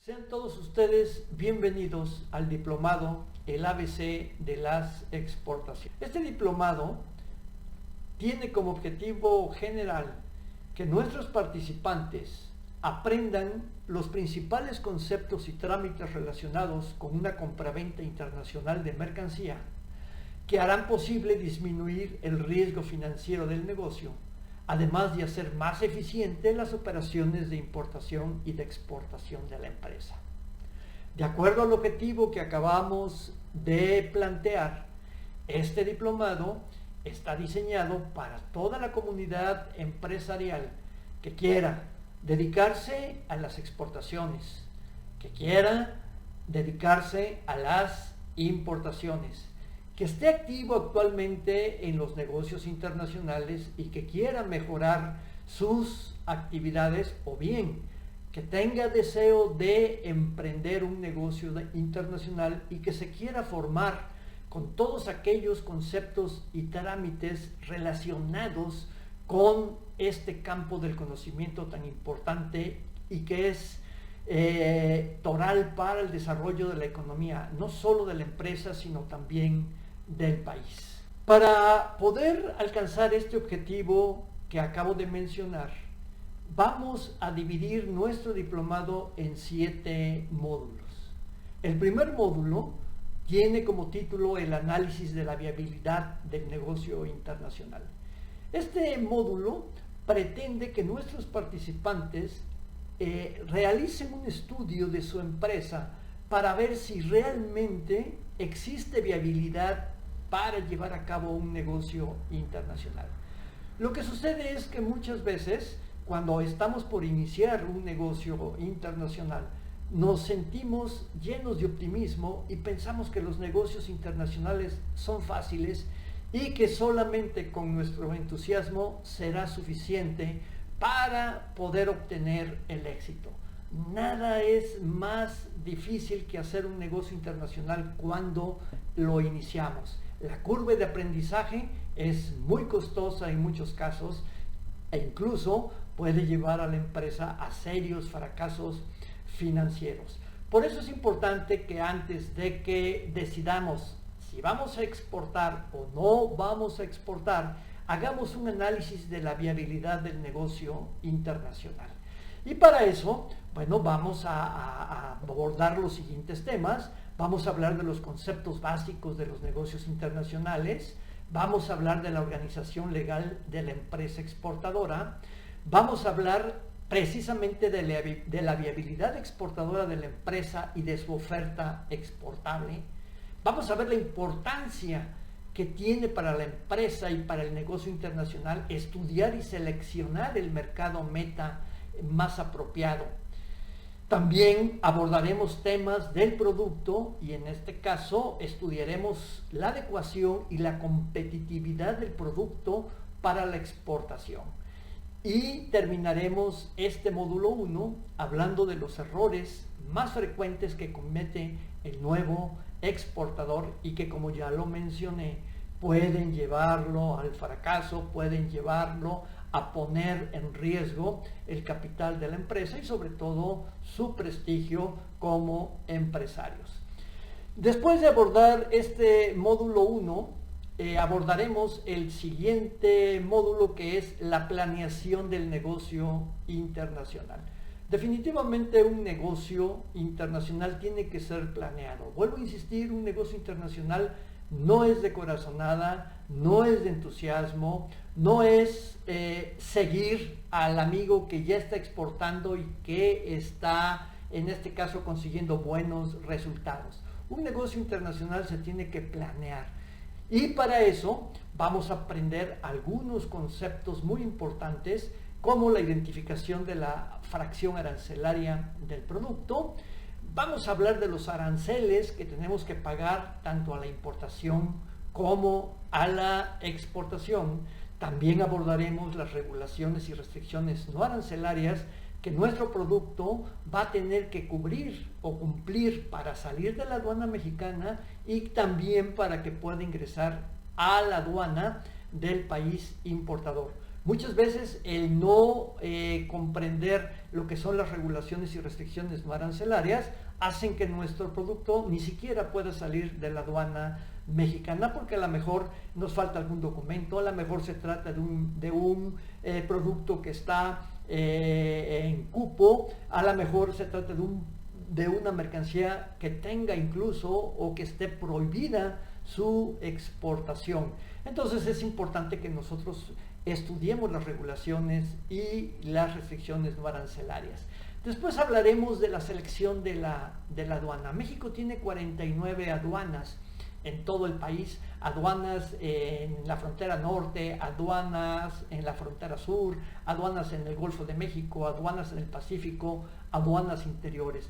Sean todos ustedes bienvenidos al diplomado El ABC de las exportaciones. Este diplomado tiene como objetivo general que nuestros participantes aprendan los principales conceptos y trámites relacionados con una compraventa internacional de mercancía que harán posible disminuir el riesgo financiero del negocio, además de hacer más eficientes las operaciones de importación y de exportación de la empresa. De acuerdo al objetivo que acabamos de plantear, este diplomado está diseñado para toda la comunidad empresarial que quiera dedicarse a las exportaciones, que quiera dedicarse a las importaciones, que esté activo actualmente en los negocios internacionales y que quiera mejorar sus actividades, o bien que tenga deseo de emprender un negocio internacional y que se quiera formar con todos aquellos conceptos y trámites relacionados con este campo del conocimiento tan importante y que es toral para el desarrollo de la economía, no solo de la empresa, sino también del país. Para poder alcanzar este objetivo que acabo de mencionar, vamos a dividir nuestro diplomado en 7 módulos. El primer módulo tiene como título el análisis de la viabilidad del negocio internacional. Este módulo pretende que nuestros participantes realicen un estudio de su empresa para ver si realmente existe viabilidad para llevar a cabo un negocio internacional. Lo que sucede es que muchas veces, cuando estamos por iniciar un negocio internacional, nos sentimos llenos de optimismo y pensamos que los negocios internacionales son fáciles y que solamente con nuestro entusiasmo será suficiente para poder obtener el éxito. Nada es más difícil que hacer un negocio internacional cuando lo iniciamos. La curva de aprendizaje es muy costosa en muchos casos e incluso puede llevar a la empresa a serios fracasos financieros. Por eso es importante que antes de que decidamos si vamos a exportar o no vamos a exportar, hagamos un análisis de la viabilidad del negocio internacional. Y para eso, bueno, vamos a abordar los siguientes temas. Vamos a hablar de los conceptos básicos de los negocios internacionales. Vamos a hablar de la organización legal de la empresa exportadora. Vamos a hablar precisamente de la viabilidad exportadora de la empresa y de su oferta exportable. Vamos a ver la importancia que tiene para la empresa y para el negocio internacional estudiar y seleccionar el mercado meta más apropiado. También abordaremos temas del producto y en este caso estudiaremos la adecuación y la competitividad del producto para la exportación. Y terminaremos este módulo 1 hablando de los errores más frecuentes que comete el nuevo exportador y que, como ya lo mencioné, pueden llevarlo al fracaso, pueden llevarlo a poner en riesgo el capital de la empresa y sobre todo su prestigio como empresarios. Después de abordar este módulo 1, abordaremos el siguiente módulo, que es la planeación del negocio internacional. Definitivamente un negocio internacional tiene que ser planeado. Vuelvo a insistir, un negocio internacional no es de corazonada, no es de entusiasmo, no es seguir al amigo que ya está exportando y que está, en este caso, consiguiendo buenos resultados. Un negocio internacional se tiene que planear y para eso vamos a aprender algunos conceptos muy importantes, como la identificación de la fracción arancelaria del producto. Vamos a hablar de los aranceles que tenemos que pagar tanto a la importación como a la exportación. También abordaremos las regulaciones y restricciones no arancelarias que nuestro producto va a tener que cubrir o cumplir para salir de la aduana mexicana y también para que pueda ingresar a la aduana del país importador. Muchas veces el no comprender lo que son las regulaciones y restricciones no arancelarias hacen que nuestro producto ni siquiera pueda salir de la aduana mexicana, porque a lo mejor nos falta algún documento, a lo mejor se trata de un producto que está en cupo, a lo mejor se trata de una mercancía que tenga incluso o que esté prohibida su exportación. Entonces es importante que nosotros estudiemos las regulaciones y las restricciones no arancelarias. Después hablaremos de la selección de la aduana. México tiene 49 aduanas en todo el país, aduanas en la frontera norte, aduanas en la frontera sur, aduanas en el Golfo de México, aduanas en el Pacífico, aduanas interiores.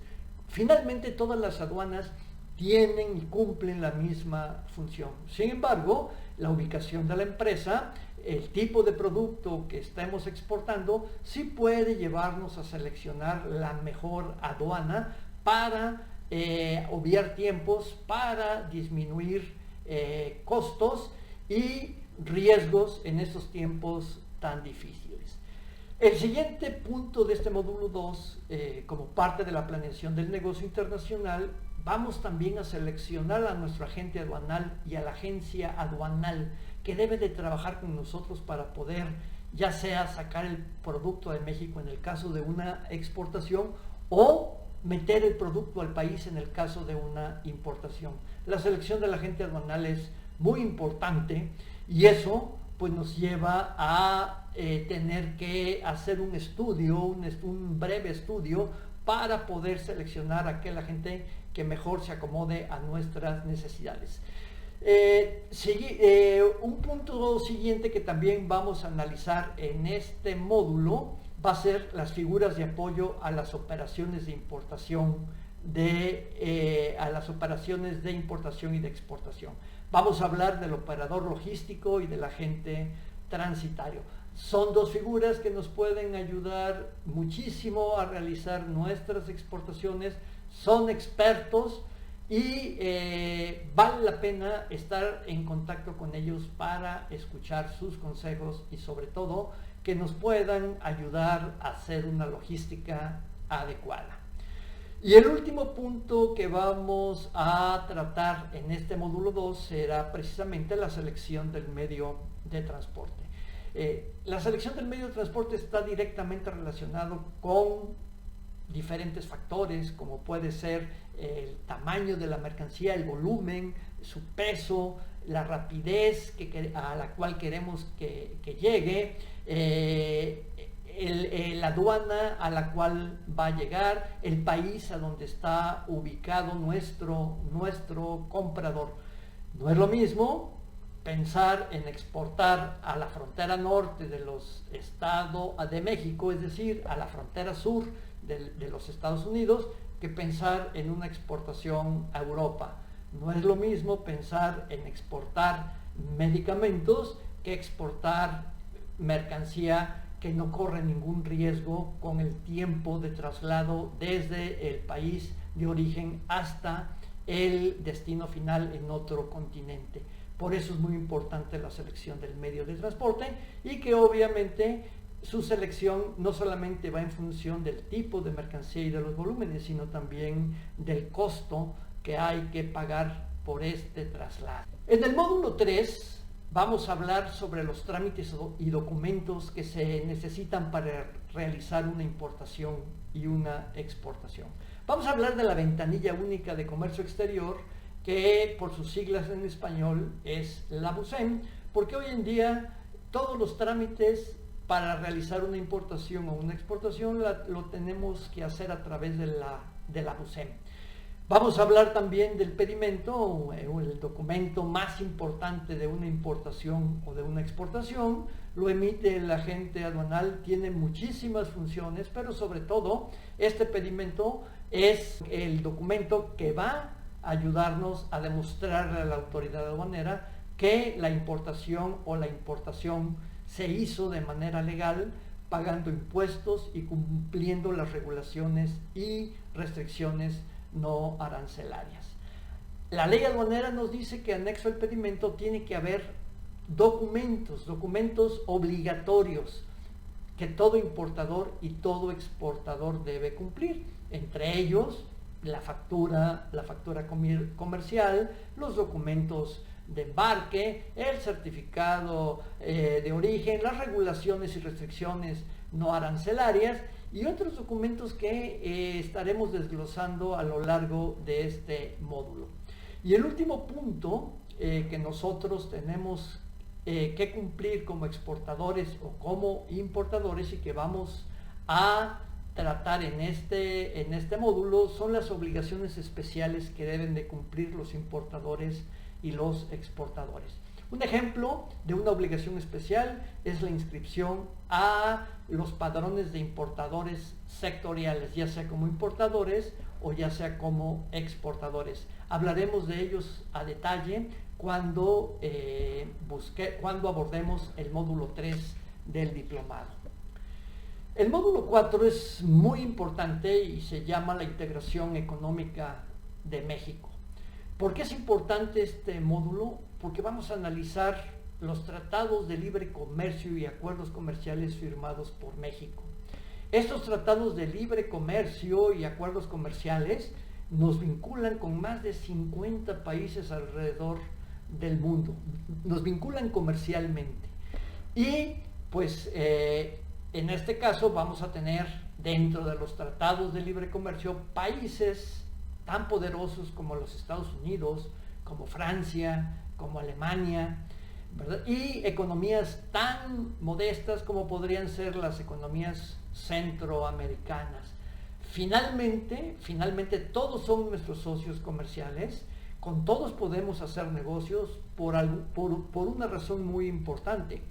Finalmente todas las aduanas tienen y cumplen la misma función. Sin embargo, la ubicación de la empresa, el tipo de producto que estemos exportando, sí puede llevarnos a seleccionar la mejor aduana para obviar tiempos, para disminuir costos y riesgos en estos tiempos tan difíciles. El siguiente punto de este módulo 2, como parte de la planeación del negocio internacional, vamos también a seleccionar a nuestro agente aduanal y a la agencia aduanal que debe de trabajar con nosotros para poder, ya sea sacar el producto de México en el caso de una exportación o meter el producto al país en el caso de una importación. La selección del agente aduanal es muy importante y eso pues nos lleva a tener que hacer un estudio, un breve estudio para poder seleccionar a aquel agente que mejor se acomode a nuestras necesidades. Un punto siguiente que también vamos a analizar en este módulo va a ser las figuras de apoyo a las operaciones de importación, a las operaciones de importación y de exportación. Vamos a hablar del operador logístico y del agente transitario. Son dos figuras que nos pueden ayudar muchísimo a realizar nuestras exportaciones, son expertos y vale la pena estar en contacto con ellos para escuchar sus consejos y sobre todo que nos puedan ayudar a hacer una logística adecuada. Y el último punto que vamos a tratar en este módulo 2 será precisamente la selección del medio de transporte. La selección del medio de transporte está directamente relacionado con diferentes factores, como puede ser el tamaño de la mercancía, el volumen, su peso, la rapidez a la cual queremos que llegue, la aduana a la cual va a llegar, el país a donde está ubicado nuestro comprador. No es lo mismo pensar en exportar a la frontera norte de los Estados de México, es decir, a la frontera sur de los Estados Unidos, que pensar en una exportación a Europa. No es lo mismo pensar en exportar medicamentos que exportar mercancía que no corre ningún riesgo con el tiempo de traslado desde el país de origen hasta el destino final en otro continente. Por eso es muy importante la selección del medio de transporte y que obviamente su selección no solamente va en función del tipo de mercancía y de los volúmenes, sino también del costo que hay que pagar por este traslado. En el módulo 3 vamos a hablar sobre los trámites y documentos que se necesitan para realizar una importación y una exportación. Vamos a hablar de la ventanilla única de comercio exterior, que por sus siglas en español es la VUSEM, porque hoy en día todos los trámites para realizar una importación o una exportación lo tenemos que hacer a través de la VUSEM. Vamos a hablar también del pedimento, el documento más importante de una importación o de una exportación. Lo emite el agente aduanal, tiene muchísimas funciones, pero sobre todo este pedimento es el documento que va a ayudarnos a demostrarle a la autoridad aduanera que la importación o la importación se hizo de manera legal, pagando impuestos y cumpliendo las regulaciones y restricciones no arancelarias. La ley aduanera nos dice que anexo al pedimento tiene que haber documentos obligatorios que todo importador y todo exportador debe cumplir. Entre ellos, la factura comercial, los documentos de embarque, el certificado de origen, las regulaciones y restricciones no arancelarias y otros documentos que estaremos desglosando a lo largo de este módulo. Y el último punto que nosotros tenemos que cumplir como exportadores o como importadores y que vamos a tratar en este módulo son las obligaciones especiales que deben de cumplir los importadores y los exportadores. Un ejemplo de una obligación especial es la inscripción a los padrones de importadores sectoriales, ya sea como importadores o ya sea como exportadores. Hablaremos de ellos a detalle cuando abordemos el módulo 3 del diplomado. El módulo 4 es muy importante y se llama la integración económica de México. ¿Por qué es importante este módulo? Porque vamos a analizar los tratados de libre comercio y acuerdos comerciales firmados por México. Estos tratados de libre comercio y acuerdos comerciales nos vinculan con más de 50 países alrededor del mundo, nos vinculan comercialmente y pues en este caso vamos a tener dentro de los tratados de libre comercio países tan poderosos como los Estados Unidos, como Francia, como Alemania, ¿verdad? Y economías tan modestas como podrían ser las economías centroamericanas. Finalmente todos son nuestros socios comerciales, con todos podemos hacer negocios por una razón muy importante.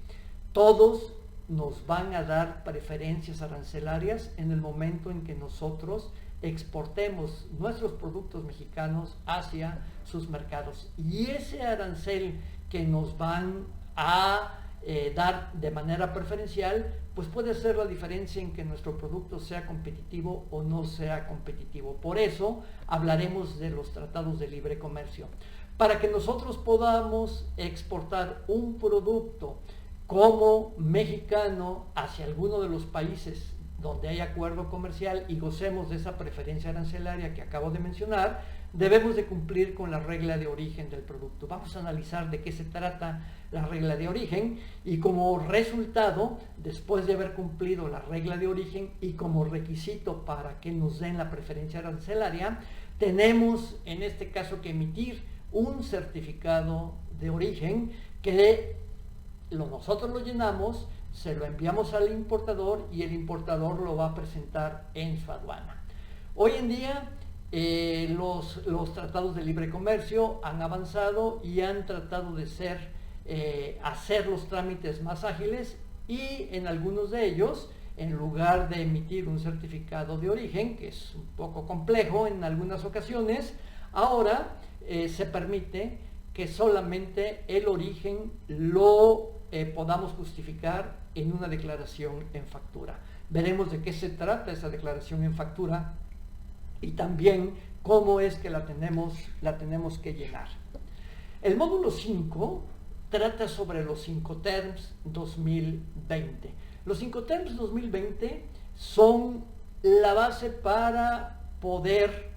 Todos nos van a dar preferencias arancelarias en el momento en que nosotros exportemos nuestros productos mexicanos hacia sus mercados. Y ese arancel que nos van a dar de manera preferencial, pues puede ser la diferencia en que nuestro producto sea competitivo o no sea competitivo. Por eso hablaremos de los tratados de libre comercio. Para que nosotros podamos exportar un producto como mexicano hacia alguno de los países donde hay acuerdo comercial y gocemos de esa preferencia arancelaria que acabo de mencionar, debemos de cumplir con la regla de origen del producto. Vamos a analizar de qué se trata la regla de origen y como resultado, después de haber cumplido la regla de origen y como requisito para que nos den la preferencia arancelaria, tenemos en este caso que emitir un certificado de origen que nosotros lo llenamos, se lo enviamos al importador y el importador lo va a presentar en su aduana. Hoy en día los tratados de libre comercio han avanzado y han tratado de hacer los trámites más ágiles y en algunos de ellos, en lugar de emitir un certificado de origen, que es un poco complejo en algunas ocasiones, ahora se permite que solamente el origen lo podamos justificar en una declaración en factura. Veremos de qué se trata esa declaración en factura y también cómo es que la tenemos que llenar. El módulo 5 trata sobre los Incoterms 2020. Los Incoterms 2020 son la base para poder,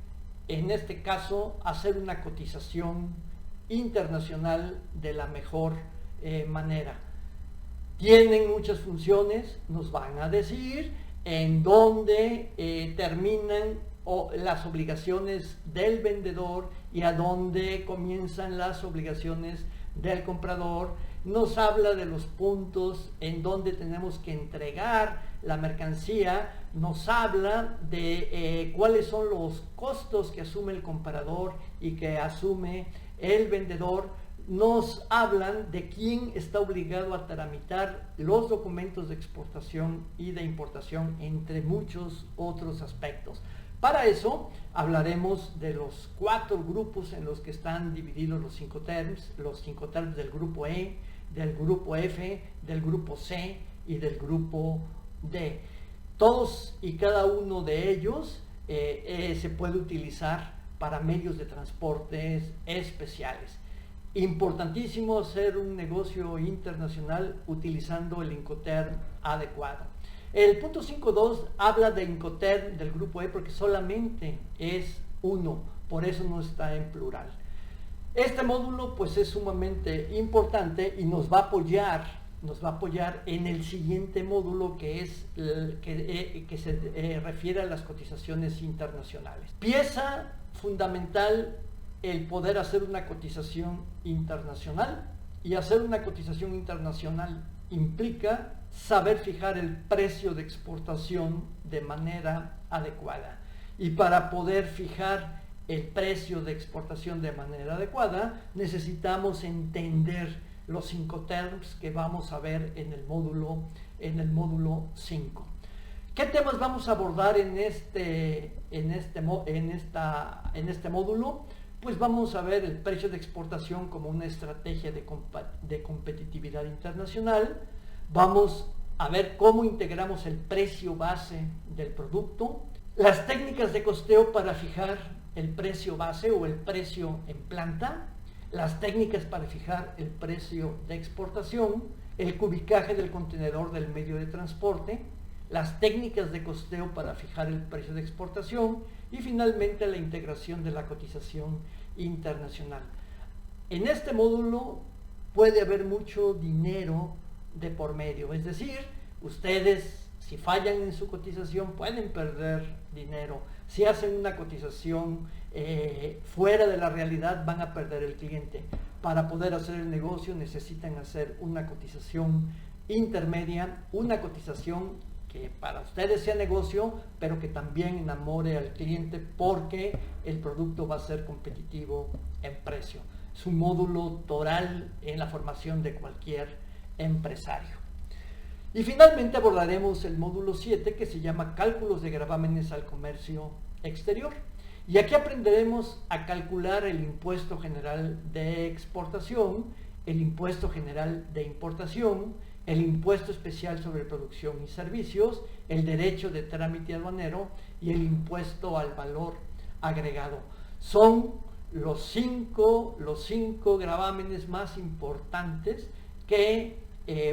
en este caso, hacer una cotización internacional de la mejor manera. Tienen muchas funciones, nos van a decir en dónde terminan las obligaciones del vendedor y a dónde comienzan las obligaciones del comprador. Nos habla de los puntos en donde tenemos que entregar la mercancía, nos habla de cuáles son los costos que asume el comprador y que asume el vendedor. Nos hablan de quién está obligado a tramitar los documentos de exportación y de importación, entre muchos otros aspectos. Para eso hablaremos de los 4 grupos en los que están divididos los Incoterms del grupo E, del grupo F, del grupo C y del grupo D. Todos y cada uno de ellos se puede utilizar para medios de transporte especiales. Importantísimo hacer un negocio internacional utilizando el Incoterm adecuado. El punto 5.2 habla de Incoterm del grupo E porque solamente es uno, por eso no está en plural. Este módulo pues es sumamente importante y nos va a apoyar en el siguiente módulo que es el que se refiere a las cotizaciones internacionales. Pieza fundamental el poder hacer una cotización internacional, y hacer una cotización internacional implica saber fijar el precio de exportación de manera adecuada. Y para poder fijar el precio de exportación de manera adecuada, necesitamos entender los Incoterms que vamos a ver en el módulo 5. ¿Qué temas vamos a abordar en este módulo? Pues vamos a ver el precio de exportación como una estrategia de competitividad internacional. Vamos a ver cómo integramos el precio base del producto, las técnicas de costeo para fijar el precio base o el precio en planta, las técnicas para fijar el precio de exportación, el cubicaje del contenedor del medio de transporte, las técnicas de costeo para fijar el precio de exportación y finalmente la integración de la cotización internacional. En este módulo puede haber mucho dinero de por medio, es decir, ustedes si fallan en su cotización pueden perder dinero. Si hacen una cotización fuera de la realidad van a perder el cliente. Para poder hacer el negocio necesitan hacer una cotización intermedia, una cotización que para ustedes sea negocio, pero que también enamore al cliente porque el producto va a ser competitivo en precio. Es un módulo toral en la formación de cualquier empresario. Y finalmente abordaremos el módulo 7 que se llama Cálculos de gravámenes al comercio exterior. Y aquí aprenderemos a calcular el impuesto general de exportación, el impuesto general de importación, el impuesto especial sobre producción y servicios, el derecho de trámite aduanero y el impuesto al valor agregado. Son los cinco gravámenes más importantes que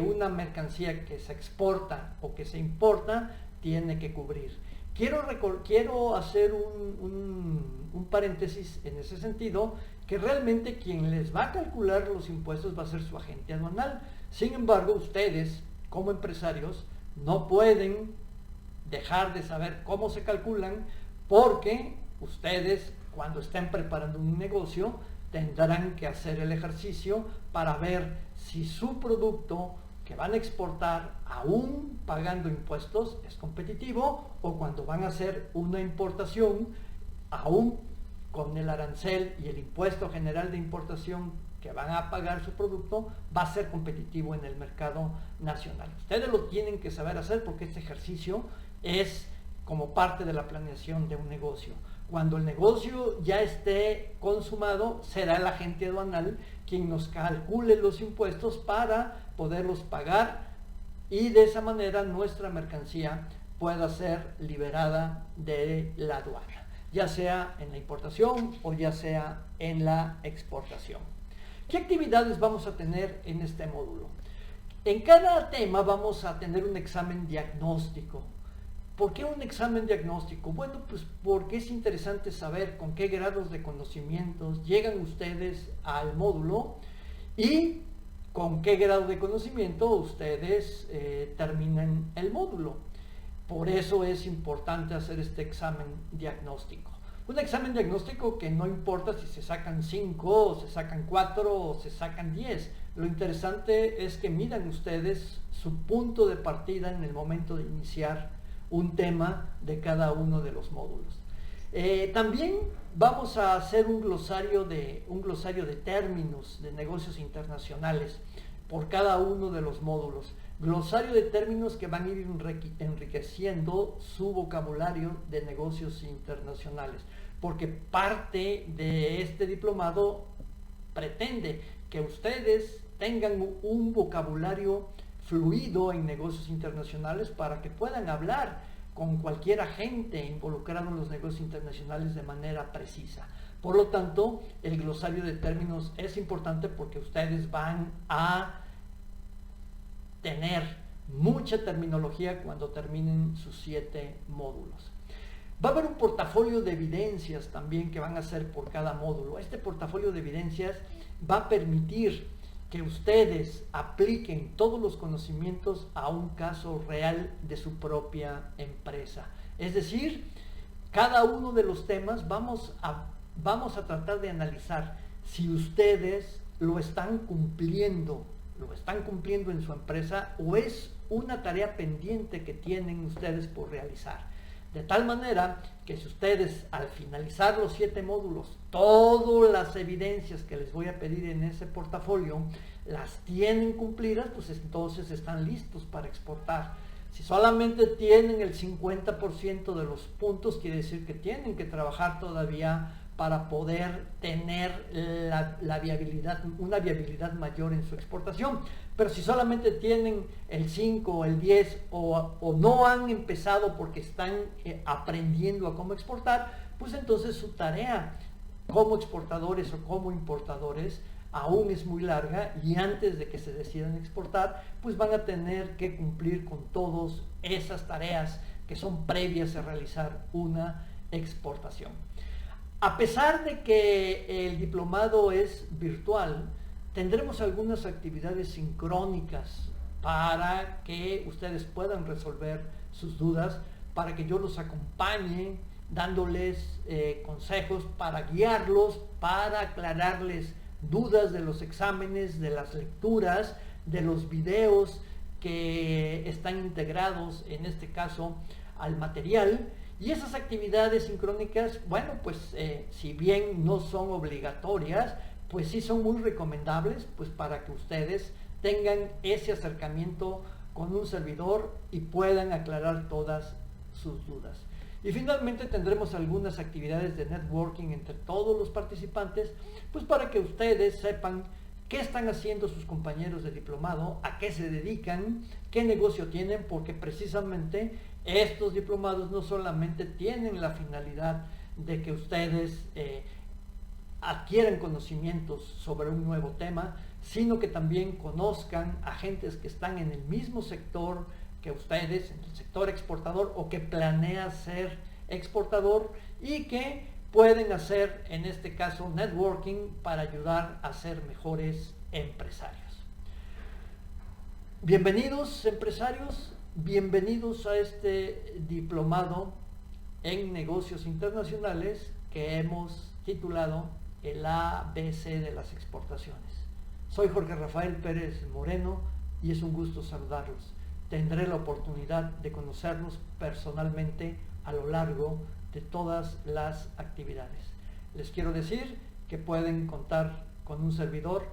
una mercancía que se exporta o que se importa tiene que cubrir. Quiero hacer un paréntesis en ese sentido, que realmente quien les va a calcular los impuestos va a ser su agente aduanal. Sin embargo, ustedes como empresarios no pueden dejar de saber cómo se calculan, porque ustedes cuando estén preparando un negocio tendrán que hacer el ejercicio para ver si su producto que van a exportar, aún pagando impuestos, es competitivo, o cuando van a hacer una importación, aún con el arancel y el impuesto general de importación que van a pagar su producto, va a ser competitivo en el mercado nacional. Ustedes lo tienen que saber hacer porque este ejercicio es como parte de la planeación de un negocio. Cuando el negocio ya esté consumado, será el agente aduanal quien nos calcule los impuestos para poderlos pagar y de esa manera nuestra mercancía pueda ser liberada de la aduana, ya sea en la importación o ya sea en la exportación. ¿Qué actividades vamos a tener en este módulo? En cada tema vamos a tener un examen diagnóstico. ¿Por qué un examen diagnóstico? Bueno, pues porque es interesante saber con qué grados de conocimientos llegan ustedes al módulo y con qué grado de conocimiento ustedes terminan el módulo. Por eso es importante hacer este examen diagnóstico. Un examen diagnóstico que no importa si se sacan 5, o se sacan 4 o se sacan 10. Lo interesante es que midan ustedes su punto de partida en el momento de iniciar un tema de cada uno de los módulos. También vamos a hacer un glosario de términos de negocios internacionales por cada uno de los módulos. Glosario de términos que van a ir enriqueciendo su vocabulario de negocios internacionales, porque parte de este diplomado pretende que ustedes tengan un vocabulario fluido en negocios internacionales para que puedan hablar con cualquier agente involucrado en los negocios internacionales de manera precisa. Por lo tanto, el glosario de términos es importante porque ustedes van a tener mucha terminología cuando terminen sus 7 módulos. Va a haber un portafolio de evidencias también que van a hacer por cada módulo. Este portafolio de evidencias va a permitir que ustedes apliquen todos los conocimientos a un caso real de su propia empresa. Es decir, cada uno de los temas vamos a tratar de analizar si ustedes lo están cumpliendo en su empresa o es una tarea pendiente que tienen ustedes por realizar. De tal manera que si ustedes al finalizar los 7 módulos, todas las evidencias que les voy a pedir en ese portafolio, las tienen cumplidas, pues entonces están listos para exportar. Si solamente tienen el 50% de los puntos, quiere decir que tienen que trabajar todavía para poder tener la viabilidad, una viabilidad mayor en su exportación. Pero si solamente tienen el 5 o el 10 o no han empezado porque están aprendiendo a cómo exportar, pues entonces su tarea como exportadores o como importadores aún es muy larga y antes de que se decidan exportar, pues van a tener que cumplir con todas esas tareas que son previas a realizar una exportación. A pesar de que el diplomado es virtual, tendremos algunas actividades sincrónicas para que ustedes puedan resolver sus dudas, para que yo los acompañe dándoles consejos, para guiarlos, para aclararles dudas de los exámenes, de las lecturas, de los videos que están integrados, en este caso, al material. Y esas actividades sincrónicas, bueno, pues si bien no son obligatorias, pues sí son muy recomendables, pues para que ustedes tengan ese acercamiento con un servidor y puedan aclarar todas sus dudas. Y finalmente tendremos algunas actividades de networking entre todos los participantes, pues para que ustedes sepan qué están haciendo sus compañeros de diplomado, a qué se dedican, qué negocio tienen, porque precisamente estos diplomados no solamente tienen la finalidad de que ustedes adquieran conocimientos sobre un nuevo tema, sino que también conozcan a gentes que están en el mismo sector que ustedes, en el sector exportador o que planea ser exportador y que pueden hacer, en este caso, networking para ayudar a ser mejores empresarios. Bienvenidos, empresarios, bienvenidos a este diplomado en negocios internacionales que hemos titulado el ABC de las exportaciones. Soy Jorge Rafael Pérez Moreno y es un gusto saludarlos. Tendré la oportunidad de conocerlos personalmente a lo largo de todas las actividades. Les quiero decir que pueden contar con un servidor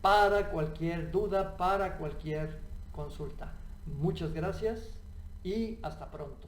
para cualquier duda, para cualquier consulta. Muchas gracias y hasta pronto.